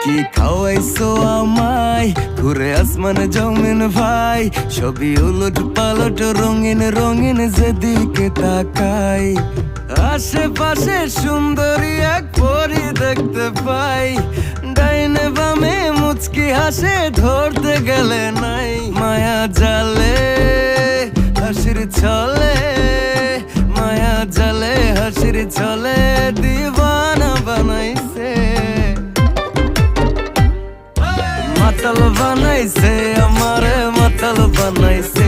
কি খাওয়াইছো আমায়, ঘুরে আসমান জমিন ভাই, সবই উলট পালট রঙিন রঙিন যেদিকে তাকাই। আশেপাশে সুন্দরী এক পরি দেখতে পাই, ডাইনে বামে মুচকি হাসে ধরতে গেলে নাই। মায়া জালে হাসির ছলে, মায়া জালে হাসির ছলে দিবানা বানাইছে, মাতাল বানাইছে আমারে মাতাল বানাইছে।